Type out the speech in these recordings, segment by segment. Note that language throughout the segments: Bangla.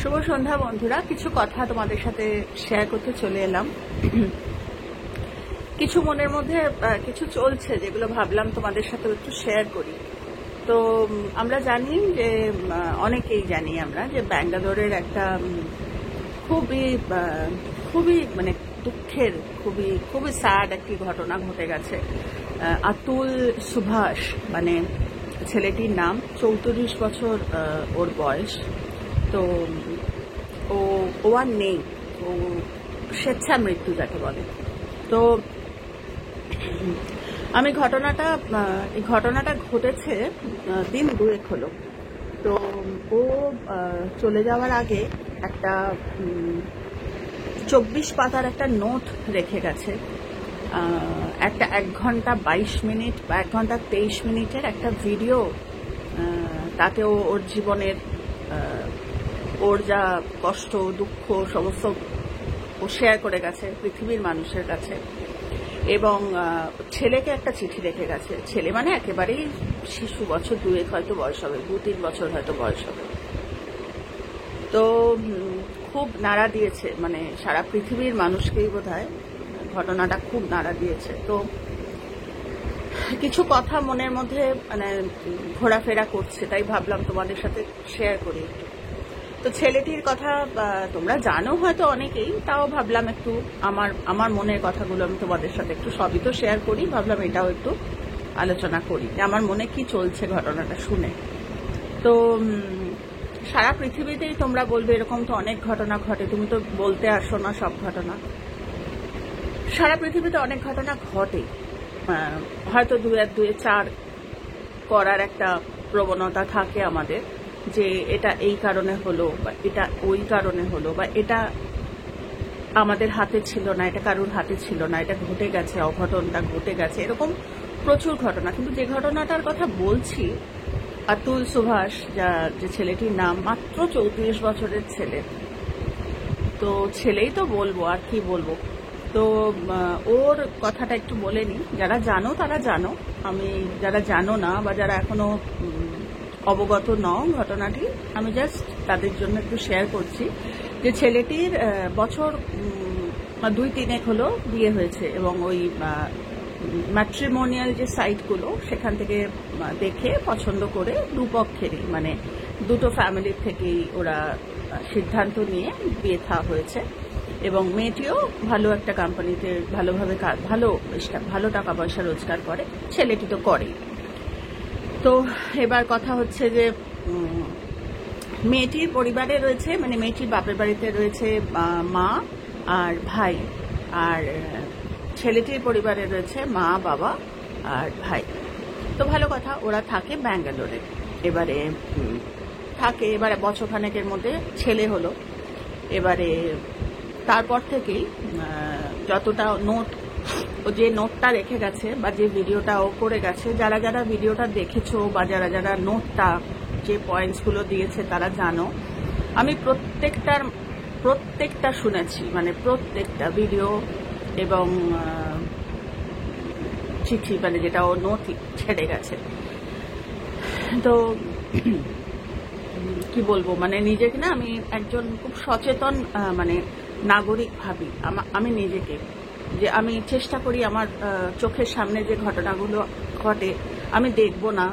শুভ সন্ধ্যা বন্ধুরা। কিছু কথা তোমাদের সাথে শেয়ার করতে চলে এলাম। কিছু মনের মধ্যে কিছু চলছে যেগুলো ভাবলাম তোমাদের সাথে একটু শেয়ার করি। তো আমরা জানি যে অনেকেই জানি আমরা যে ব্যাঙ্গালোরের একটা খুবই মানে দুঃখের খুবই স্যাড একটি ঘটনা ঘটে গেছে। আতুল সুভাষ মানে ছেলেটির নাম, 34 বছর ওর বয়স। তো ও আর নেই, ও স্বেচ্ছা মৃত্যু যাকে বলে। তো আমি এই ঘটনাটা ঘটেছে দিন দুয়েক হলো। তো ও চলে যাওয়ার আগে একটা 24 পাতার একটা নোট রেখে গেছে। একটা 1 ঘন্টা 22 মিনিট বা 1 ঘন্টা 23 মিনিটের একটা ভিডিও। তাতে ওর জীবনের ওর যা কষ্ট দুঃখ সমস্ত ও শেয়ার করে গেছে পৃথিবীর মানুষের কাছে। এবং ছেলেকে একটা চিঠি রেখে গেছে। ছেলে মানে একেবারেই শিশু, বছর দুয়েক হয়তো বয়স হবে, 2-3 বছর হয়তো বয়স হবে। তো খুব নাড়া দিয়েছে, মানে সারা পৃথিবীর মানুষকেই বোধহয় ঘটনাটা খুব নাড়া দিয়েছে। তো কিছু কথা মনের মধ্যে মানে ঘোরাফেরা করছে, তাই ভাবলাম তোমাদের সাথে শেয়ার করি। তো ছেলেটির কথা তোমরা জানো হয়তো অনেকেই, তাও ভাবলাম একটু আমার মনের কথাগুলো আমি তোমাদের সাথে একটু সবই তো শেয়ার করি, ভাবলাম এটাও একটু আলোচনা করি যে আমার মনে কি চলছে ঘটনাটা শুনে। তো সারা পৃথিবীতেই তোমরা বলবে এরকম তো অনেক ঘটনা ঘটে, তুমি তো বলতে আসো না সব ঘটনা। সারা পৃথিবীতে অনেক ঘটনা ঘটে, হয়তো 2-4 করার একটা প্রবণতা থাকে আমাদের, যে এটা এই কারণে হলো বা এটা ওই কারণে হলো বা এটা আমাদের হাতে ছিল না, এটা কারোর হাতে ছিল না, এটা ঘটে গেছে, অঘটনটা ঘটে গেছে, এরকম প্রচুর ঘটনা। কিন্তু যে ঘটনাটার কথা বলছি, আতুল সুভাষ, যে ছেলেটির নাম, মাত্র 34 বছরের ছেলে। তো ছেলেই তো বলবো, আর কি বলবো। তো ওর কথাটা একটু বলে নি। যারা জানো তারা জানো, আমি যারা জানো না বা যারা এখনো অবগত নও ঘটনাটি, আমি জাস্ট তাদের জন্য একটু শেয়ার করছি যে ছেলেটির বছর 2-3 হলো বিয়ে হয়েছে, এবং ওই ম্যাট্রিমোনিয়াল যে সাইটগুলো সেখান থেকে দেখে পছন্দ করে দুপক্ষেরই মানে দুটো ফ্যামিলির থেকেই ওরা সিদ্ধান্ত নিয়ে বিয়ে থা হয়েছে। এবং মেয়েটিও ভালো একটা কোম্পানিতে ভালো টাকা পয়সা রোজগার করে, ছেলেটি তো করেই। তো এবার কথা হচ্ছে যে মেয়েটির পরিবারে রয়েছে, মানে মেয়েটির বাপের বাড়িতে রয়েছে মা আর ভাই, আর ছেলেটির পরিবারে রয়েছে মা, বাবা আর ভাই। তো ভালো কথা, ওরা থাকে ব্যাঙ্গালোরে। এবারে বছরখানেকের মধ্যে ছেলে হলো। এবারে তারপর থেকেই যতটা ও যে নোটটা রেখে গেছে বা যে ভিডিওটা ও করে গেছে, যারা যারা ভিডিওটা দেখেছো বা যারা যারা নোটটা যে পয়েন্টসগুলো দিয়েছে তারা জানো। আমি প্রত্যেকটা শুনেছি, মানে প্রত্যেকটা ভিডিও এবং চিঠি, মানে যেটা ও নোট ছেড়ে গেছে। তো কি বলবো, মানে নিজেকে না, আমি একজন খুব সচেতন মানে নাগরিক ভাবি আমি নিজেকে, যে আমি চেষ্টা করি আমার চোখের সামনে যে ঘটনাগুলো ঘটে আমি দেখবো না,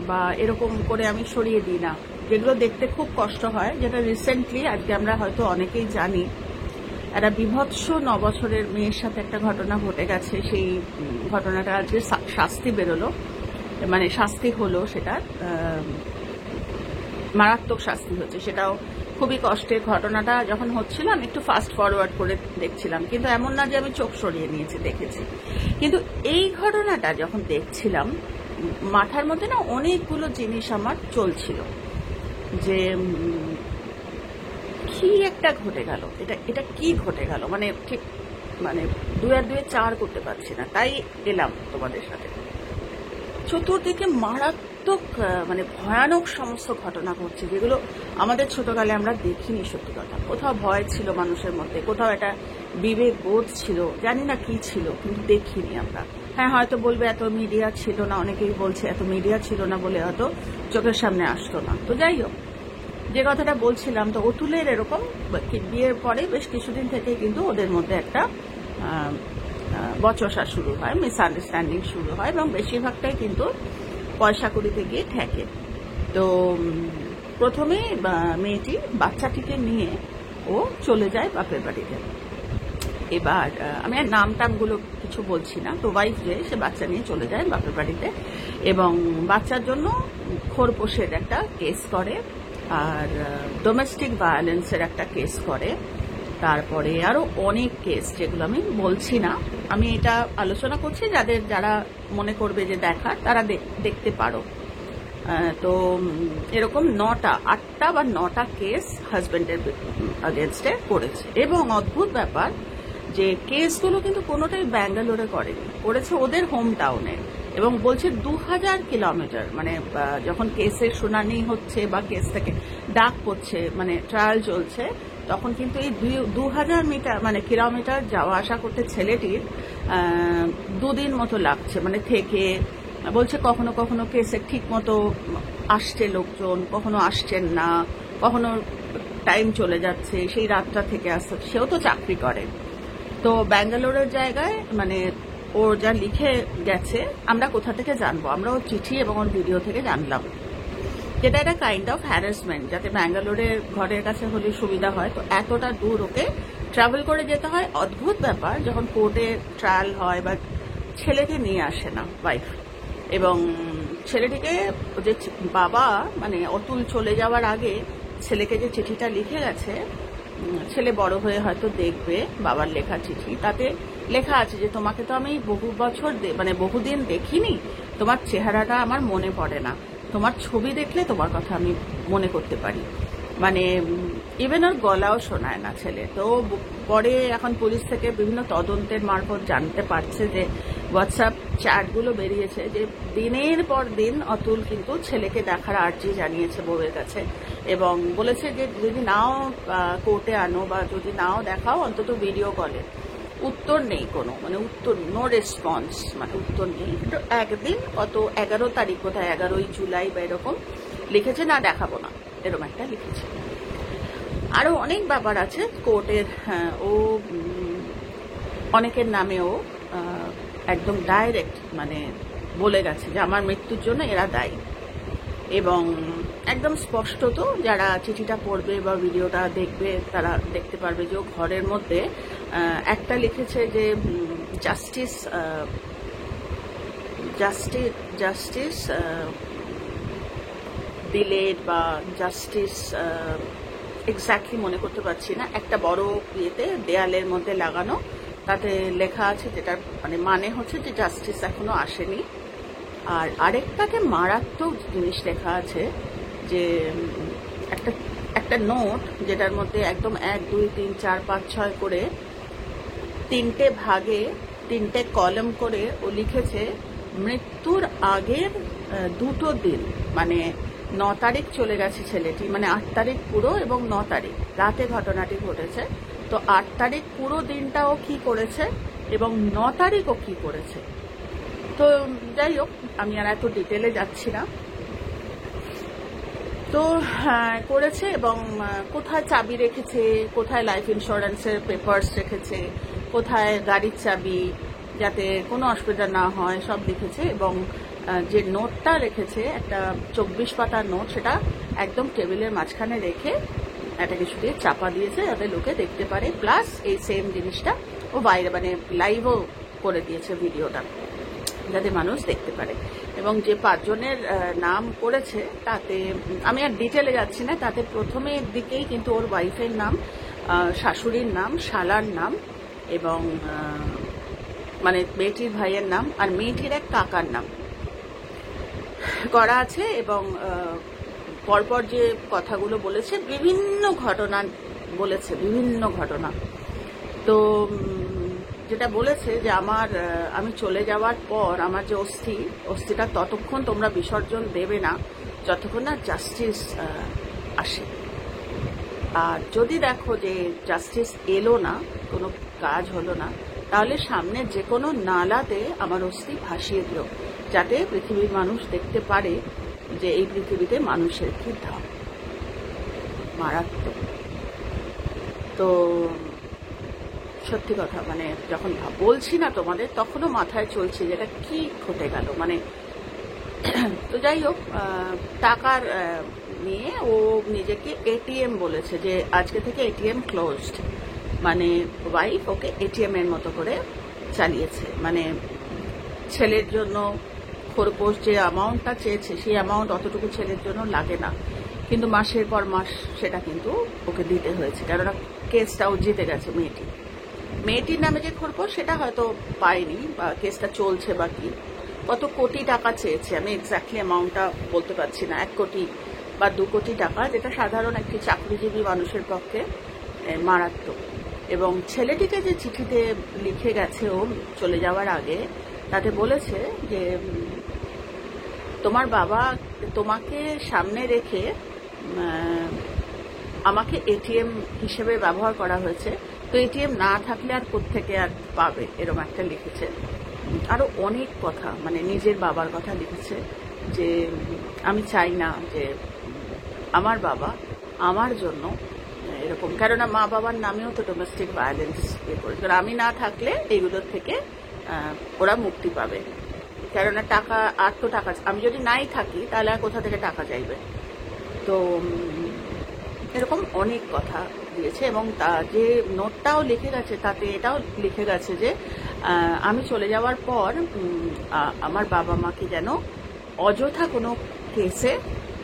বা এরকম করে আমি সরিয়ে দিই না, যেগুলো দেখতে খুব কষ্ট হয়। যেটা রিসেন্টলি আজকে আমরা হয়তো অনেকেই জানি, একটা বিভৎস 9 বছরের মেয়ের সাথে একটা ঘটনা ঘটে গেছে। সেই ঘটনাটা আজকে শাস্তি বেরোলো, মানে শাস্তি হলো, সেটা মারাত্মক শাস্তি হচ্ছে। সেটাও খুবই কষ্টের। ঘটনাটা যখন হচ্ছিল আমি একটু ফাস্ট ফরওয়ার্ড করে দেখছিলাম, কিন্তু এমন না যে আমি চোখ সরিয়ে নিয়েছি, দেখেছি। কিন্তু এই ঘটনাটা যখন দেখছিলাম, মাথার মধ্যে না অনেকগুলো জিনিস আমার চলছিল, যে কি একটা ঘটে গেল, এটা কি ঘটে গেল, মানে ঠিক মানে 2-4 করতে পারছি না। তাই এলাম তোমাদের সাথে। চতুর্দিকে মারাত্মক মানে ভয়ানক সমস্ত ঘটনা ঘটছে, যেগুলো আমাদের ছোটকালে আমরা দেখিনি। সত্যি কথা, কোথাও ভয় ছিল মানুষের মধ্যে, কোথাও একটা বিবেক বোধ ছিল, জানি না কি ছিল, কিন্তু দেখিনি আমরা। হ্যাঁ, হয়তো বলবে এত মিডিয়া ছিল না, অনেকেই বলছে এত মিডিয়া ছিল না বলে হয়তো চোখের সামনে আসতো না। তো যাই হোক, যে কথাটা বলছিলাম, তো অতুলের এরকম বিয়ের পরে বেশ কিছুদিন থেকে কিন্তু ওদের মধ্যে একটা বচসা শুরু হয়, মিসআন্ডারস্ট্যান্ডিং শুরু হয়, এবং বেশিরভাগটাই কিন্তু পয়সা কড়িতে গিয়ে ঠেকে। তো প্রথমে মেয়েটি বাচ্চাটিকে নিয়ে ও চলে যায় বাপের বাড়িতে। এবার আমি আর নাম টামগুলো কিছু বলছি না। তো ওয়াইফ যে সে বাচ্চা নিয়ে চলে যায় বাপের বাড়িতে এবং বাচ্চার জন্য খোরপোশের একটা কেস করে, আর ডোমেস্টিক ভায়োলেন্সের একটা কেস করে, তারপরে আরো অনেক কেস যেগুলো আমি বলছি না। আমি এটা আলোচনা করছি যারা মনে করবে যে দেখার তারা দেখতে পারো। তো এরকম 8টা বা 9টা কেস হাজবেন্ডের আগেনস্টে করেছে। এবং অদ্ভুত ব্যাপার যে কেসগুলো কিন্তু কোনোটাই ব্যাঙ্গালোরে করেছে ওদের হোম টাউনে, এবং বলছে 2000 কিলোমিটার, মানে যখন কেসের শুনানি হচ্ছে বা কেস থেকে ডাক পড়ছে, মানে ট্রায়াল চলছে, তখন কিন্তু এই 2000 কিলোমিটার যাওয়া আসা করতে ছেলেটির 2 দিন মতো লাগছে, মানে থেকে বলছে কখনো কখনো কেসে ঠিক মতো আসছে লোকজন, কখনো আসছেন না, কখনো টাইম চলে যাচ্ছে, সেই রাতটা থেকে আসছে। সেও তো চাকরি করে। তো ব্যাঙ্গালোরের জায়গায় মানে ওর যা লিখে গেছে আমরা কোথা থেকে জানবো, আমরা ওর চিঠি এবং ওর ভিডিও থেকে জানলাম, যেটা একটা কাইন্ড অফ হ্যারাসমেন্ট, যাতে ব্যাঙ্গালোরের ঘরের কাছে হলে সুবিধা হয়। তো এতটা দূর ওকে ট্রাভেল করে যেতে হয়। অদ্ভুত ব্যাপার, যখন কোর্টে ট্রায়াল হয় বা ছেলেকে নিয়ে আসে না ওয়াইফ, এবং ছেলেটিকে যে বাবা মানে অতুল চলে যাওয়ার আগে ছেলেকে যে চিঠিটা লিখে গেছে, ছেলে বড় হয়ে হয়তো দেখবে বাবার লেখা চিঠি, তাতে লেখা আছে যে তোমাকে তো আমি বহুদিন দেখিনি, তোমার চেহারাটা আমার মনে পড়ে না, তোমার ছবি দেখলে তোমার কথা আমি মনে করতে পারি। মানে ইভেন ওর গলাও শোনায় না ছেলে। তো পরে এখন পুলিশ থেকে বিভিন্ন তদন্তের মারফত জানতে পারছে যে হোয়াটসঅ্যাপ চ্যাটগুলো বেরিয়েছে যে দিনের পর দিন অতুল কিন্তু ছেলেকে দেখার আর্জি জানিয়েছে বউয়ের কাছে, এবং বলেছে যে যদি নাও কোর্টে আনো বা যদি নাও দেখাও অন্তত ভিডিও কলে। উত্তর নেই কোনো, মানে উত্তর, নো রেসপন্স, মানে উত্তর নেই। একদিন কত 11 তারিখ বোধহয় 11ই জুলাই বা এরকম লিখেছে না দেখাবো না, এরকম একটা লিখেছে। আরো অনেক ব্যাপার আছে কোর্টের। ও অনেকের নামেও একদম ডাইরেক্ট মানে বলে গেছে যে আমার মৃত্যুর জন্য এরা দায়ী, এবং একদম স্পষ্টত যারা চিঠিটা পড়বে বা ভিডিওটা দেখবে তারা দেখতে পারবে যে ঘরের মধ্যে একটা লিখেছে যে জাস্টিস ডিলেড বা জাস্টিস এক্স্যাক্টলি মনে করতে পারছি না, একটা বড় ইয়েতে দেয়ালের মধ্যে লাগানো, তাতে লেখা আছে যেটার মানে হচ্ছে যে জাস্টিস এখনো আসেনি। আর আরেকটাতে মারাত্মক জিনিস লেখা আছে যে একটা নোট যেটার মধ্যে একদম 1, 2, 3, 4, 5, 6 করে 3টে ভাগে 3টে কলাম করে ও লিখেছে মৃত্যুর আগের 2টো দিন, মানে 9 তারিখ চলে গেছে ছেলেটি, মানে 8 তারিখ পুরো এবং 9 তারিখ রাতে ঘটনাটি ঘটেছে। তো 8 তারিখ পুরো দিনটা ও কি করেছে এবং 9 তারিখ ও কি করেছে। তো যাই হোক, আমি আর এত ডিটেলে যাচ্ছি না। তো করেছে, এবং কোথায় চাবি রেখেছে, কোথায় লাইফ ইন্স্যুরেন্সের পেপারস রেখেছে, কোথায় গাড়ির চাবি, যাতে কোনো অসুবিধা না হয় সব লিখেছে। এবং যে নোটটা রেখেছে একটা 24 পাতার নোট, সেটা একদম টেবিলের মাঝখানে রেখে একটা কিছু দিয়ে চাপা দিয়েছে যাতে লোকে দেখতে পারে, প্লাস এই সেম জিনিসটা ও বাইরে মানে লাইভও করে দিয়েছে ভিডিওটা যাতে মানুষ দেখতে পারে। এবং যে 5 জনের নাম করেছে তাতে আমি আর ডিটেলে যাচ্ছি না, তাতে প্রথমের দিকেই কিন্তু ওর ওয়াইফের নাম, শাশুড়ির নাম, শালার নাম, এবং মানে মেয়েটির ভাইয়ের নাম আর মেয়েটির এক কাকার নাম করা আছে। এবং পরপর যে কথাগুলো বলেছে বিভিন্ন ঘটনা বলেছে, বিভিন্ন ঘটনা। তো যেটা বলেছে যে আমি চলে যাওয়ার পর আমার যে অস্থিটা ততক্ষণ তোমরা বিসর্জন দেবে না যতক্ষণ না জাস্টিস আসে। আর যদি দেখো যে জাস্টিস এলো না, কোনো কাজ হলো না, তাহলে সামনে যে কোনো নালাতে আমার অস্থি ভাসিয়ে দিও, যাতে পৃথিবীর মানুষ দেখতে পারে যে এই পৃথিবীতে মানুষের কি দাম। মারাত্মক। তো সত্যি কথা, মানে যখন বলছি না তোমাদের, তখনও মাথায় চলছে যেটা কি ঘটে গেল। মানে তো যাই হোক, টাকার নিয়ে ও নিজেকে এটিএম বলেছে, যে আজকে থেকে এটিএম ক্লোজড। মানে ওয়াইফ ওকে এটিএম এর মতো করে চালিয়েছে। মানে ছেলের জন্য খরপোশ যে অ্যামাউন্টটা চেয়েছে, সেই অ্যামাউন্ট অতটুকু ছেলের জন্য লাগে না, কিন্তু মাসের পর মাস সেটা কিন্তু ওকে দিতে হয়েছে, কেননা কেসটাও জিতে গেছে। মেয়েটির নামে যে খরপোশ সেটা হয়তো পায়নি, বা কেসটা চলছে, বা কি কত কোটি টাকা চেয়েছে, আমি এক্স্যাক্টলি অ্যামাউন্টটা বলতে পারছি না, 1 কোটি বা 2 কোটি টাকা, যেটা সাধারণ একটি চাকরিজীবী মানুষের পক্ষে মারাত্মক। এবং ছেলেটিকে যে চিঠিতে লিখে গেছে ও চলে যাওয়ার আগে, তাতে বলেছে যে তোমার বাবা তোমাকে সামনে রেখে আমাকে এটিএম হিসেবে ব্যবহার করা হয়েছে, তো এটিএম না থাকলে আর কোত্থেকে আর পাবে, এরকম একটা লিখেছে। আরো অনেক কথা, মানে নিজের বাবার কথা লিখেছে, যে আমি চাই না যে আমার বাবা আমার জন্য এরকম, কেননা মা বাবার নামেও তো ডোমেস্টিক ভায়োলেন্স করে, আমি না থাকলে এইগুলোর থেকে ওরা মুক্তি পাবে, কেননা টাকা আর তো টাকা, আমি যদি নাই থাকি তাহলে আর কোথা থেকে টাকা চাইবে। তো এরকম অনেক কথা দিয়েছে। এবং যে নোটটাও লিখে গেছে তাতে এটাও লিখে গেছে যে আমি চলে যাওয়ার পর আমার বাবা মাকে যেন অযথা কোনো কেসে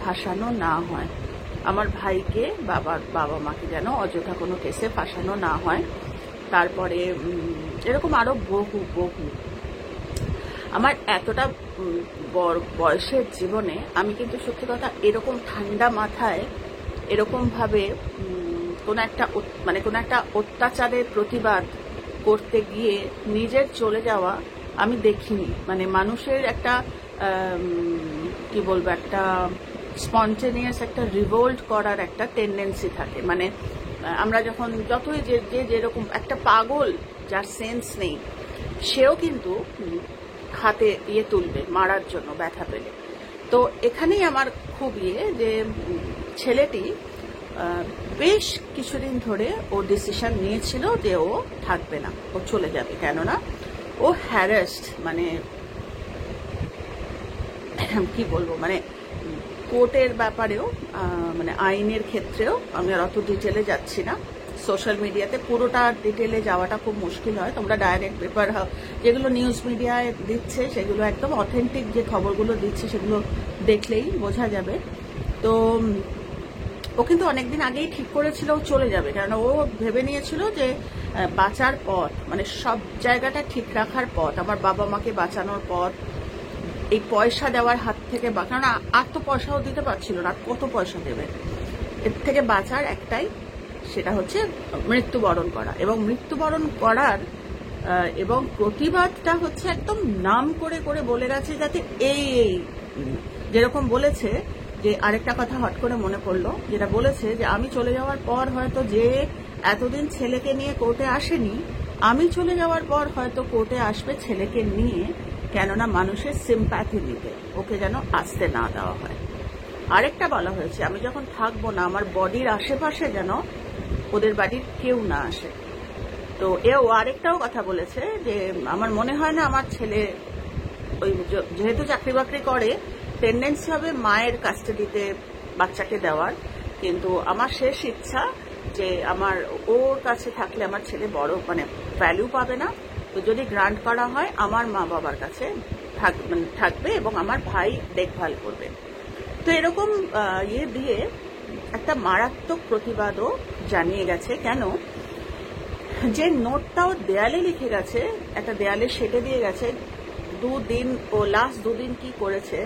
ফাঁসানো না হয়, আমার ভাইকে বাবা মাকে যেন অযথা কোনো কেসে ফাঁসানো না হয়। তারপরে এরকম আরো বহু আমার এতটা বয়সের জীবনে আমি কিন্তু সত্যি কথা এরকম ঠান্ডা মাথায় এরকম ভাবে কোনো একটা অত্যাচারের প্রতিবাদ করতে গিয়ে নিজের চলে যাওয়া আমি দেখিনি। মানে মানুষের একটা কি বলবো, একটা স্পন্টেনিয়াস একটা রিভোল্ট করার একটা টেন্ডেন্সি থাকে। মানে আমরা যখন যতই যে যেরকম একটা পাগল যার সেন্স নেই, সেও কিন্তু হাতে তুলবে মারার জন্য ব্যথা পেলে। তো এখানেই আমার খুব যে ছেলেটি বেশ কিছুদিন ধরে ও ডিসিশন নিয়েছিল যে ও থাকবে না, ও চলে যাবে, কেননা ও হ্যারাসড, মানে কি বলবো, মানে কোর্টের ব্যাপারেও, মানে আইনের ক্ষেত্রেও, আমি আর অত ডিটেলে যাচ্ছি না। সোশ্যাল মিডিয়াতে পুরোটা ডিটেলে যাওয়াটা খুব মুশকিল হয়, তোমরা ডাইরেক্ট পেপার যেগুলো নিউজ মিডিয়ায় দিচ্ছে সেগুলো একদম অথেন্টিক যে খবরগুলো দিচ্ছে সেগুলো দেখলেই বোঝা যাবে। তো ও কিন্তু অনেকদিন আগেই ঠিক করেছিল ও চলে যাবে, কারণ ও ভেবে নিয়েছিল যে বাঁচার পথ, মানে সব জায়গাটা ঠিক রাখার পথ, আমার বাবা মাকে বাঁচানোর পথ, এই পয়সা দেওয়ার হাত থেকে, কারণ আর তো পয়সাও দিতে পারছিল না, কত পয়সা দেবে, এর থেকে বাঁচার একটাই, সেটা হচ্ছে মৃত্যুবরণ করা। এবং মৃত্যুবরণ করার এবং প্রতিবাদটা হচ্ছে একদম নাম করে করে বলে গেছে, যাতে এই যেরকম বলেছে যে, আরেকটা কথা হট করে মনে পড়লো, যেটা বলেছে যে আমি চলে যাওয়ার পর হয়তো যে এতদিন ছেলেকে নিয়ে কোর্টে আসেনি, আমি চলে যাওয়ার পর হয়তো কোর্টে আসবে ছেলেকে নিয়ে, কেননা মানুষের সিম্প্যাথি নিতে, ওকে যেন আসতে না দেওয়া হয়। আরেকটা বলা হয়েছে, আমি যখন থাকবো না আমার বডির আশেপাশে যেন ওদের বাড়ির কেউ না আসে। তো এও আরেকটাও কথা বলেছে যে আমার মনে হয় না আমার ছেলে, ওই যেহেতু চাকরি বাকরি করে, টেন্ডেন্সি হবে মায়ের কাস্টাডিতে বাচ্চাকে দেওয়ার, কিন্তু আমার শেষ ইচ্ছা যে আমার ওর কাছে থাকলে আমার ছেলে বড় মানে ভ্যালু পাবে না, তো যদি গ্রান্ট করা হয় আমার মা বাবার কাছে থাকবে এবং আমার ভাই দেখভাল করবে। তো এরকম দিয়ে একটা মারাত্মক প্রতিবাদও জানিয়ে গেছে। কেন, যে নোটটাও দেয়ালে লিখে গেছে, একটা দেয়ালে সেটে দিয়ে গেছে, 2 দিন ও লাস্ট 2 দিন কি করেছে,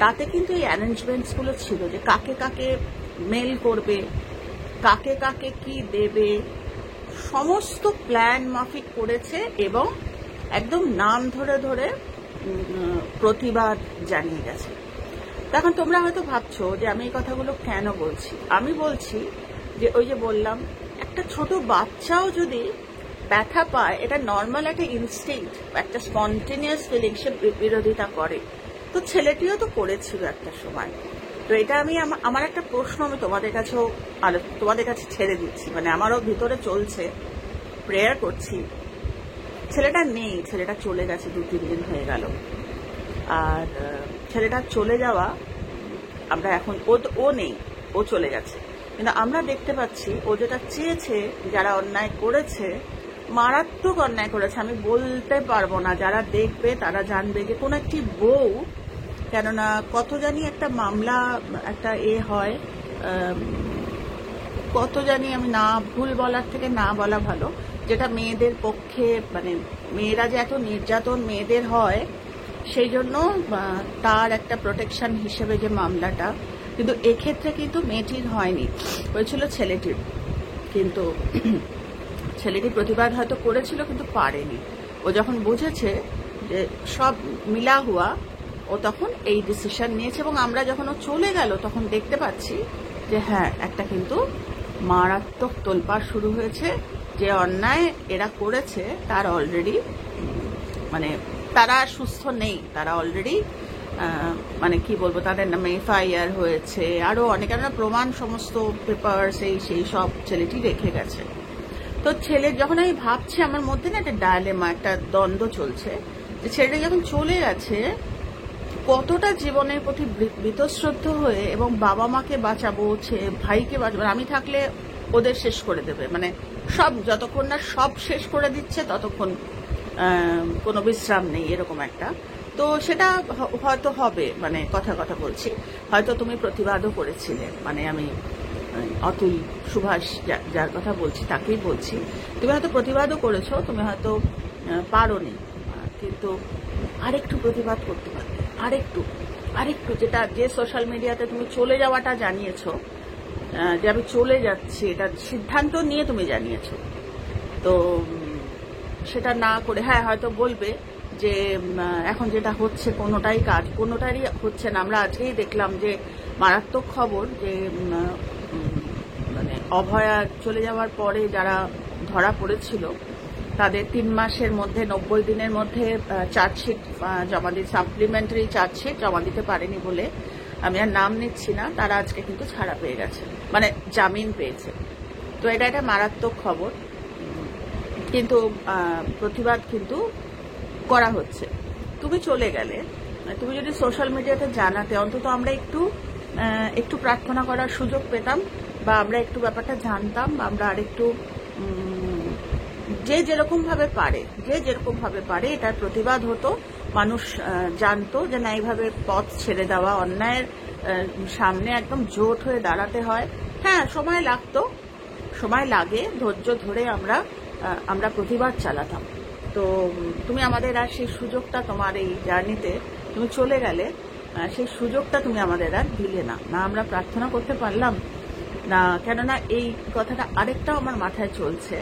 তাতে কিন্তু এই অ্যারেঞ্জমেন্টস গুলো ছিল, যে কাকে কাকে মেল করবে, কাকে কাকে কি দেবে, সমস্ত প্ল্যান মাফিক করেছে এবং একদম নাম ধরে ধরে প্রতিবাদ জানিয়ে গেছে। এখন তোমরা হয়তো ভাবছো যে আমি এই কথাগুলো কেন বলছি। আমি বলছি যে ওই যে বললাম, একটা ছোট বাচ্চাও যদি ব্যথা পায়, এটা নর্মাল একটা ইনস্টিংক্ট, একটা স্পন্টেনিয়াস ফিলিং, সে বিরোধিতা করে। তো ছেলেটিও তো করেছিল একটা সময়। তো তো এটা আমি আমার একটা প্রশ্ন আমি তোমাদের কাছে ছেড়ে দিচ্ছি, মানে আমারও ভিতরে চলছে, প্রেয়ার করছি। ছেলেটা নেই, ছেলেটা চলে গেছে, 2-3 দিন হয়ে গেল। আর ছেলেটা চলে যাওয়া, আমরা এখন ও নেই, ও চলে গেছে, কিন্তু আমরা দেখতে পাচ্ছি ও যেটা চেয়েছে, যারা অন্যায় করেছে, মারাত্মক অন্যায় করেছে। আমি বলতে পারবো না, যারা দেখবে তারা জানবে যে কোন একটি বউ, কেননা কত জানি একটা মামলা, একটা হয়, কত জানি, আমি না ভুল বলার থেকে না বলা ভালো, যেটা মেয়েদের পক্ষে, মানে মেয়েরা যে এত নির্যাতন মেয়েদের হয়, সেই জন্য তার একটা প্রোটেকশন হিসেবে যে মামলাটা, কিন্তু এক্ষেত্রে কিন্তু মেয়েটির হয়নি, হয়েছিল ছেলেটির। কিন্তু ছেলেটি প্রতিবাদ হয়তো করেছিল, কিন্তু পারেনি। ও যখন বুঝেছে যে সব মিলা হুয়া, ও তখন এই ডিসিশন নিয়েছে। এবং আমরা যখন ও চলে গেল, তখন দেখতে পাচ্ছি যে হ্যাঁ, একটা কিন্তু মারাত্মক তোলপাড় শুরু হয়েছে। যে অন্যায় এরা করেছে, তার অলরেডি, মানে তারা সুস্থ নেই, তারা অলরেডি, মানে কি বলবো, তাদের নামে FIR হয়েছে, আরো অনেক প্রমাণ, সমস্ত পেপারস, সেই সব ছেলেটি রেখে গেছে। তো ছেলের, যখন আমি ভাবছি, আমার মধ্যে না একটা ডায়লেমা, একটা দ্বন্দ্ব চলছে, যে ছেলেটা যখন চলে গেছে, কতটা জীবনের প্রতি বীতশ্রদ্ধ হয়ে, এবং বাবা মাকে বাঁচাবো, ভাইকে বাঁচাবো, আমি থাকলে ওদের শেষ করে দেবে, মানে সব, যতক্ষণ না সব শেষ করে দিচ্ছে ততক্ষণ কোনো বিশ্রাম নেই, এরকম একটা। তো সেটা হয়তো হবে, মানে কথা বলছি, হয়তো তুমি প্রতিবাদও করেছিলে, মানে আমি অতুল সুভাষ যার কথা বলছি তাকেই বলছি, তুমি হয়তো প্রতিবাদও করেছো, তুমি হয়তো পারোনি, কিন্তু আরেকটু প্রতিবাদ করতে পারবে, আরেকটু যেটা, যে সোশ্যাল মিডিয়াতে তুমি চলে যাওয়াটা জানিয়েছো, যে আমি চলে যাচ্ছি, এটা সিদ্ধান্ত নিয়ে তুমি জানিয়েছো, তো সেটা না করে, হ্যাঁ হয়তো বলবে যে এখন যেটা হচ্ছে কোনোটারই হচ্ছে না। আমরা আজকেই দেখলাম যে মারাত্মক খবর, যে মানে অভয়া চলে যাওয়ার পরে যারা ধরা পড়েছিল, তাদের 3 মাসের মধ্যে, 90 দিনের মধ্যে চার্জশিট জমা দিয়ে, সাপ্লিমেন্টারি চার্জশিট জমা দিতে পারেনি বলে, আমি আর নাম নিচ্ছি না, তারা আজকে কিন্তু ছাড়া পেয়ে গেছে, মানে জামিন পেয়েছে। তো এটা একটা মারাত্মক খবর, কিন্তু প্রতিবাদ কিন্তু করা হচ্ছে। তুমি চলে গেলে, তুমি যদি সোশ্যাল মিডিয়াতে জানাতে, অন্তত আমরা একটু প্রার্থনা করার সুযোগ পেতাম, বা আমরা একটু ব্যাপারটা জানতাম, বা আমরা আরেকটু, যে যেরকম ভাবে পারে এটার প্রতিবাদ হতো, মানুষ জানতো যে না, এইভাবে পথ ছেড়ে দেওয়া, অন্যায়ের সামনে একদম জোট হয়ে দাঁড়াতে হয়। হ্যাঁ, সময় লাগে, ধৈর্য ধরে আমরা প্রতিবাদ চালাতাম। তো তুমি আমাদের আর সেই সুযোগটা, তোমার এই জার্নিতে তুমি চলে গেলে, সেই সুযোগটা তুমি আমাদের আর দিলে না, আমরা প্রার্থনা করতে পারলাম না। কেননা এই কথাটা আরেকটাও আমার মাথায় চলছে,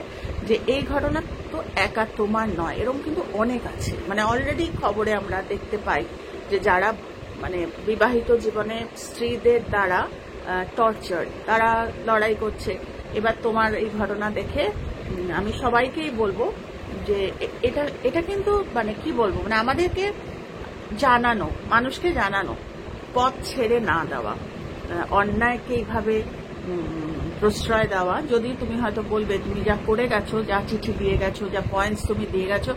যে এই ঘটনা তো একা তোমার নয়, এরকম কিন্তু অনেক আছে, মানে অলরেডি খবরে আমরা দেখতে পাই যে যারা, মানে বিবাহিত জীবনে স্ত্রীদের দ্বারা টর্চার, তারা লড়াই করছে। এবার তোমার এই ঘটনা দেখে আমি সবাইকেই বলবো যে এটা কিন্তু, মানে কি বলবো, মানে আমাদেরকে জানানো, মানুষকে জানানো, পথ ছেড়ে না দেওয়া, অন্যায়কে এইভাবে প্রশ্রয় দেওয়া। যদি তুমি হয়তো বলবে, তুমি যা করে গেছো, যা চিঠি দিয়ে গেছো, যা পয়েন্টস তুমি দিয়ে গেছো,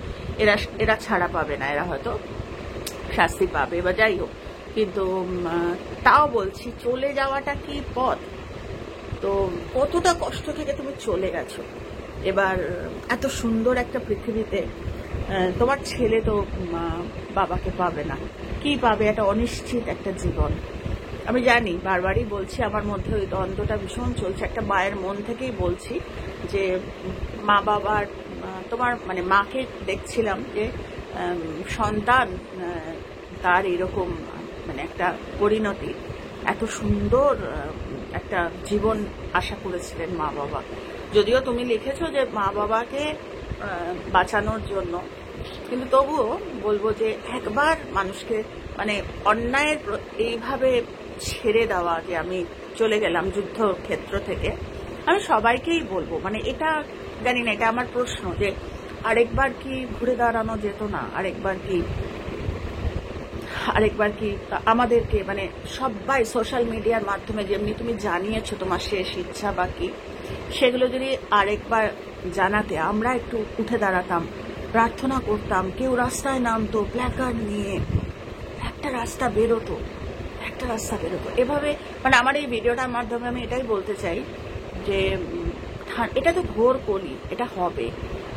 এরা ছাড়া পাবে না, এরা হয়তো শাস্তি পাবে বা যাই হোক, কিন্তু তাও বলছি, চলে যাওয়াটা কি পথ? তো কতটা কষ্ট থেকে তুমি চলে গেছো, এবার এত সুন্দর একটা পৃথিবীতে তোমার ছেলে তো বাবাকে পাবে না, কি পাবে? একটা অনিশ্চিত একটা জীবন। আমি জানি, বারবারই বলছি, আমার মধ্যে ওই দ্বন্দ্বটা ভীষণ চলছে, একটা মায়ের মন থেকেই বলছি যে মা বাবার, তোমার মানে মাকে দেখছিলাম যে সন্তান, তার এরকম মানে একটা পরিণতি, এত সুন্দর একটা জীবন আশা করেছিলেন মা বাবা। যদিও তুমি লিখেছো যে মা বাবাকে বাঁচানোর জন্য, কিন্তু তবুও বলবো যে একবার মানুষকে, মানে অন্যায়ের এইভাবে ছেড়ে দেওয়া, যে আমি চলে গেলাম যুদ্ধক্ষেত্র থেকে, আমি সবাইকেই বলবো, মানে এটা জানি না, এটা আমার প্রশ্ন, যে আরেকবার কি ঘুরে দাঁড়ানো যেত না? আরেকবার কি আরেকবার কি আমাদেরকে মানে সবাই সোশ্যাল মিডিয়ার মাধ্যমে যেমনি তুমি জানিয়েছো তোমার শেষ ইচ্ছা বা কি, সেগুলো যদি আরেকবার জানাতে আমরা একটু উঠে দাঁড়াতাম, প্রার্থনা করতাম, কেউ রাস্তায় নামতো প্ল্যাকার্ড নিয়ে, একটা রাস্তা বেরোতো। এভাবে মানে আমার এই ভিডিওটার মাধ্যমে আমি এটাই বলতে চাই যে এটা তো ঘোর কলি, এটা হবে।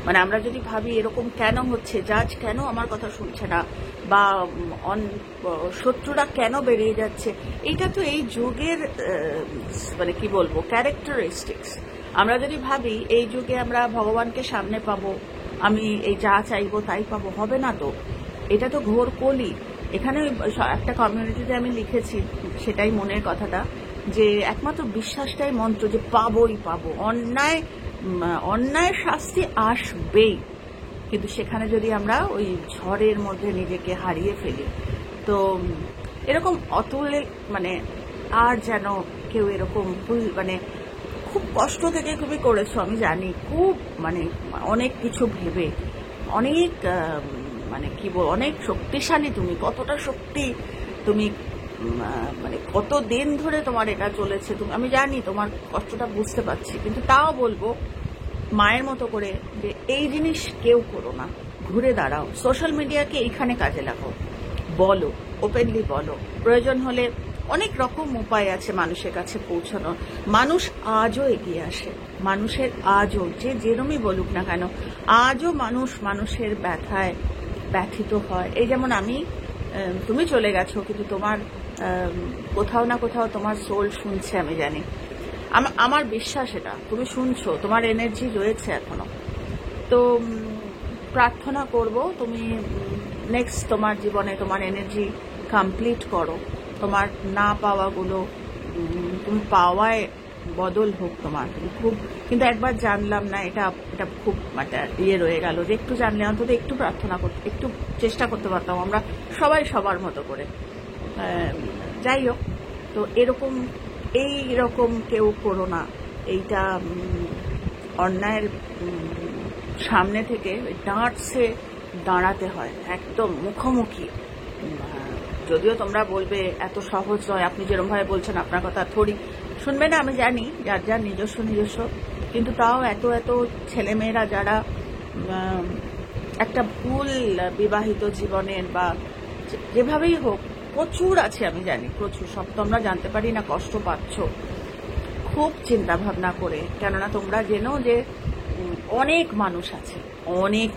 মানে আমরা যদি ভাবি এরকম কেন হচ্ছে, জাজ কেন আমার কথা শুনছে না, বা শত্রুরা কেন বেরিয়ে যাচ্ছে, এটা তো এই যুগের মানে কি বলবো ক্যারেক্টারিস্টিক্স। আমরা যদি ভাবি এই যুগে আমরা ভগবানকে সামনে পাবো, আমি এই যা চাইবো তাই পাবো, হবে না তো। এটা তো ঘোর কলি। এখানে একটা কমিউনিটিতে আমি লিখেছি সেটাই মনের কথাটা, যে একমাত্র বিশ্বাসটাই মন্ত্র, যে পাবোই পাবো, অন্যায় শাস্তি আসবেই। কিন্তু সেখানে যদি আমরা ওই ঝড়ের মধ্যে নিজেকে হারিয়ে ফেলি, তো এরকম অতুলে মানে আর যেন কেউ এরকম মানে খুব কষ্ট থেকে খুবই করেছো আমি জানি, খুব মানে অনেক কিছু ভেবে, অনেক মানে কি বল, অনেক শক্তিশালী তুমি, কতটা শক্তি তুমি, মানে কত দিন ধরে তোমার এটা চলেছে, তুমি আমি জানি তোমার কষ্টটা বুঝতে পারছি। কিন্তু তাও বলবো মায়ের মতো করে যে এই জিনিস কেউ করো না, ঘুরে দাঁড়াও, সোশ্যাল মিডিয়াকে এইখানে কাজে লাগাও, বলো, ওপেনলি বলো। প্রয়োজন হলে অনেক রকম উপায় আছে মানুষের কাছে পৌঁছানোর। মানুষ আজও এগিয়ে আসে, মানুষের আজও যে যেরমই বলুক না কেন, আজও মানুষের ব্যথায় ব্যথিত হয়। এই যেমন আমি, তুমি চলে গেছো কিন্তু তোমার কোথাও না কোথাও তোমার সোল শুনছে, আমি জানি, আমার বিশ্বাস এটা তুমি শুনছো, তোমার এনার্জি রয়েছে এখনো। তো প্রার্থনা করব তুমি নেক্সট তোমার জীবনে তোমার এনার্জি কমপ্লিট করো, তোমার না পাওয়াগুলো তুমি পাওয়ায় বদল হোক তোমার। খুব কিন্তু একবার জানলাম না, এটা খুব মানে ইয়ে রয়ে গেল, যে একটু জানলে অন্তত একটু প্রার্থনা করতে, একটু চেষ্টা করতে পারতাম আমরা সবাই সবার মতো করে। যাই হোক, তো এইরকম কেউ করো না। এইটা অন্যায়ের সামনে থেকে ডাঁটছে দাঁড়াতে হয়, একদম মুখোমুখি। যদিও তোমরা বলবে এত সহজ নয়, আপনি যেরকম ভাবে বলছেন আপনার কথা থোড়ি শুনবে না, আমি জানি, যার যার নিজস্ব, কিন্তু তাও এত ছেলেমেয়েরা যারা একটা ভুল বিবাহিত জীবনের বা যেভাবেই হোক, প্রচুর আছে আমি জানি, প্রচুর, সব তো আমরা জানতে পারি না, কষ্ট পাচ্ছ, খুব চিন্তা ভাবনা করে। কেননা তোমরা জেনো যে অনেক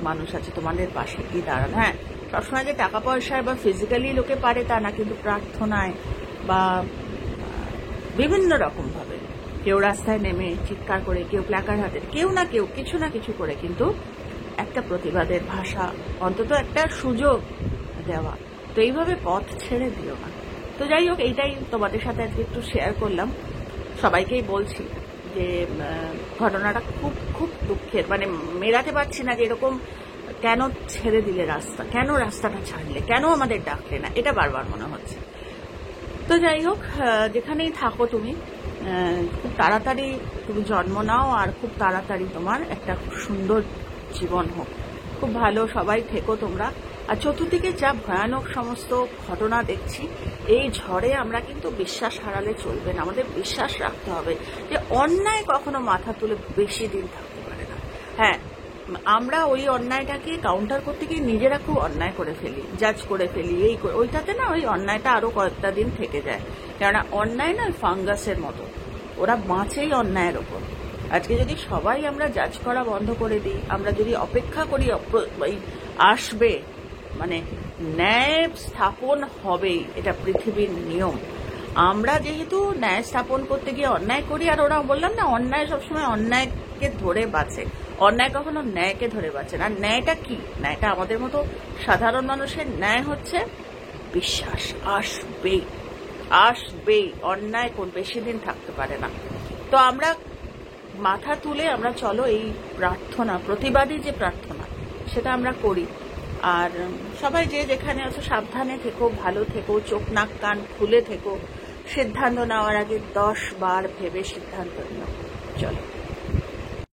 মানুষ আছে তোমাদের পাশে কি দাঁড়ান। হ্যাঁ, সবসময় যে টাকা পয়সায় বা ফিজিক্যালি লোকে পারে তা না, কিন্তু প্রার্থনায় বা বিভিন্ন রকম ভাবে, কেউ রাস্তায় নেমে চিৎকার করে, কেউ প্ল্যাকার্ড হাতে, কেউ না কেউ কিছু না কিছু করে, কিন্তু একটা প্রতিবাদের ভাষা, অন্তত একটা সুযোগ দেওয়া। তো এইভাবে পথ ছেড়ে দিও না। তো যাই হোক, এইটাই তোমাদের সাথে আজকে একটু শেয়ার করলাম। সবাইকেই বলছি যে ঘটনাটা খুব খুব দুঃখের, মানে মেলাতে পারছি না যে এরকম কেন ছেড়ে দিলে রাস্তা, কেন রাস্তাটা ছাড়লে, কেন আমাদের ডাকলে না, এটা বারবার মনে হচ্ছে। তো যাই হোক, যেখানেই থাকো তুমি, খুব তাড়াতাড়ি তুমি জন্ম নাও, আর খুব তাড়াতাড়ি তোমার একটা খুব সুন্দর জীবন হোক। খুব ভালো সবাই থেকো তোমরা। আর চতুর্দিকে যা ভয়ানক সমস্ত ঘটনা দেখছি, এই ঝড়ে আমরা কিন্তু বিশ্বাস হারালে চলবে না, আমাদের বিশ্বাস রাখতে হবে যে অন্যায় কখনো মাথা তুলে বেশি দিন থাকতে পারে না। হ্যাঁ, আমরা ওই অন্যায়টাকে কাউন্টার করতে গিয়ে নিজেরা খুব অন্যায় করে ফেলি, জাজ করে ফেলি, ওইটাতে না ওই অন্যায়টা আরো কয়েকটা দিন থেকে যায়। কেননা অন্যায় না ফাঙ্গাসের মতো, ওরা বাঁচেই অন্যায়ের ওপর। আজকে যদি সবাই আমরা জাজ করা বন্ধ করে দিই, আমরা যদি অপেক্ষা করি আসবে, মানে ন্যায় স্থাপন হবেই, এটা পৃথিবীর নিয়ম। আমরা যেহেতু ন্যায় স্থাপন করতে গিয়ে অন্যায় করি, আর ওরা বললাম না অন্যায় সবসময় অন্যায়কে ধরে বাঁচে, অন্যায় কখনো ন্যায়কে ধরে বাঁচে না। ন্যায়টা কি? ন্যায়টা আমাদের মতো সাধারণ মানুষের ন্যায় হচ্ছে বিশ্বাস, আসবেই, অন্যায় কোন বেশি দিন থাকতে পারে না। তো আমরা মাথা তুলে আমরা চলো এই প্রার্থনা, প্রতিবাদী যে প্রার্থনা, সেটা আমরা করি। আর সবাই যে যেখানে আছো সাবধানে থেকো, ভালো থেকো, চোখ নাক কান খুলে থেকো, সিদ্ধান্ত নেওয়ার আগে 10 বার ভেবে সিদ্ধান্ত নিও। চলো।